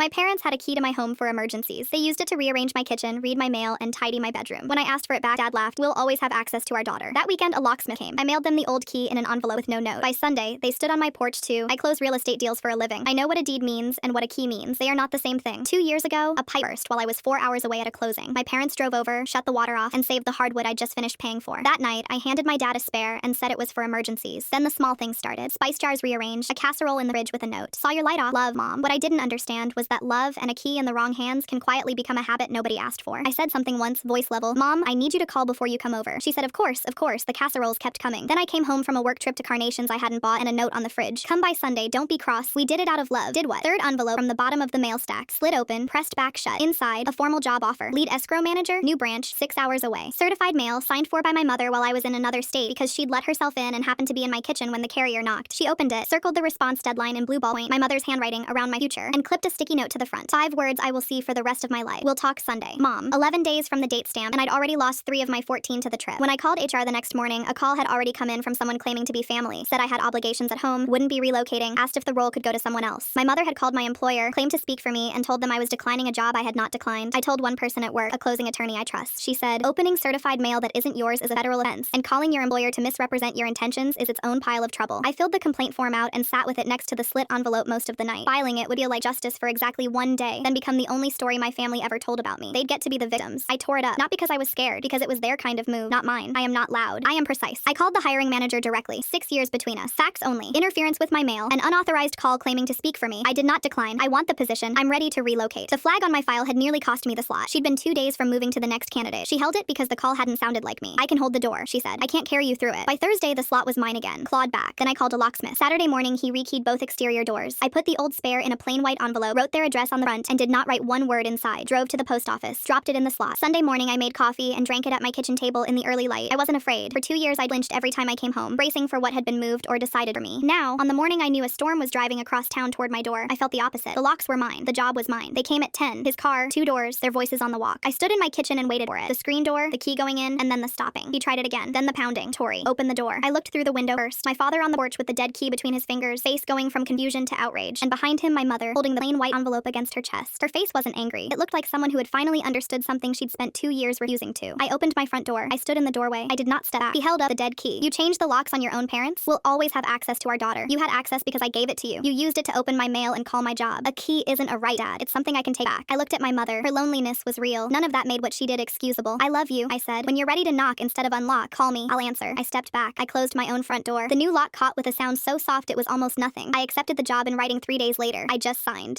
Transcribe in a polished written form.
My parents had a key to my home for emergencies. They used it to rearrange my kitchen, read my mail, and tidy my bedroom. When I asked for it back, Dad laughed. We'll always have access to our daughter. That weekend, a locksmith came. I mailed them the old key in an envelope with no note. By Sunday, they stood on my porch too. I close real estate deals for a living. I know what a deed means and what a key means. They are not the same thing. 2 years ago, a pipe burst while I was 4 hours away at a closing. My parents drove over, shut the water off, and saved the hardwood I'd just finished paying for. That night, I handed my dad a spare and said it was for emergencies. Then the small things started. Spice jars rearranged, a casserole in the fridge with a note. Saw your light off. Love, Mom. What I didn't understand was that love and a key in the wrong hands can quietly become a habit nobody asked for. I said something once, voice level. Mom, I need you to call before you come over. She said, of course. The casseroles kept coming. Then I came home from a work trip to Carnations I hadn't bought and a note on the fridge. Come by Sunday, don't be cross. We did it out of love. Did what? Third envelope from the bottom of the mail stack. Slid open, pressed back shut. Inside, a formal job offer. Lead escrow manager, new branch, 6 hours away. Certified mail, signed for by my mother while I was in another state because she'd let herself in and happened to be in my kitchen when the carrier knocked. She opened it, circled the response deadline in blue ballpoint, my mother's handwriting around my future, and clipped a sticky note to the front. 5 words I will see for the rest of my life. We'll talk Sunday. Mom. 11 days from the date stamp, and I'd already lost 3 of my 14 to the trip. When I called HR the next morning, a call had already come in from someone claiming to be family, said I had obligations at home, wouldn't be relocating, asked if the role could go to someone else. My mother had called my employer, claimed to speak for me, and told them I was declining a job I had not declined. I told one person at work, a closing attorney I trust. She said, opening certified mail that isn't yours is a federal offense, and calling your employer to misrepresent your intentions is its own pile of trouble. I filled the complaint form out and sat with it next to the slit envelope most of the night. Filing it would feel like justice for exactly 1 day, then become the only story my family ever told about me. They'd get to be the victims. I tore it up, not because I was scared, because it was their kind of move, not mine. I am not loud. I am precise. I called the hiring manager directly. 6 years between us. Facts only. Interference with my mail. An unauthorized call claiming to speak for me. I did not decline. I want the position. I'm ready to relocate. The flag on my file had nearly cost me the slot. She'd been 2 days from moving to the next candidate. She held it because the call hadn't sounded like me. I can hold the door, she said. I can't carry you through it. By Thursday, the slot was mine again. Clawed back. Then I called a locksmith. Saturday morning, he rekeyed both exterior doors. I put the old spare in a plain white envelope, wrote their address on the front, and did not write one word inside. Drove to the post office. Dropped it in the slot. Sunday morning, I made coffee and drank it at my kitchen table in the early light. I wasn't afraid. For 2 years, I blinched every time I came home, bracing for what had been moved or decided for me. Now, on the morning I knew a storm was driving across town toward my door, I felt the opposite. The locks were mine. The job was mine. They came at 10. His car, 2 doors, their voices on the walk. I stood in my kitchen and waited for it. The screen door, the key going in, and then the stopping. He tried it again. Then the pounding. Tori, open the door. I looked through the window first. My father on the porch with the dead key between his fingers, face going from confusion to outrage. And behind him, my mother, holding the plain white envelope against her chest. Her face wasn't angry. It looked like someone who had finally understood something she'd spent 2 years refusing to. I opened my front door. I stood in the doorway. I did not step back. He held up the dead key. You changed the locks on your own parents? We'll always have access to our daughter. You had access because I gave it to you. You used it to open my mail and call my job. A key isn't a right, Dad. It's something I can take back. I looked at my mother. Her loneliness was real. None of that made what she did excusable. I love you, I said. When you're ready to knock instead of unlock, call me. I'll answer. I stepped back. I closed my own front door. The new lock caught with a sound so soft it was almost nothing. I accepted the job in writing 3 days later. I just signed.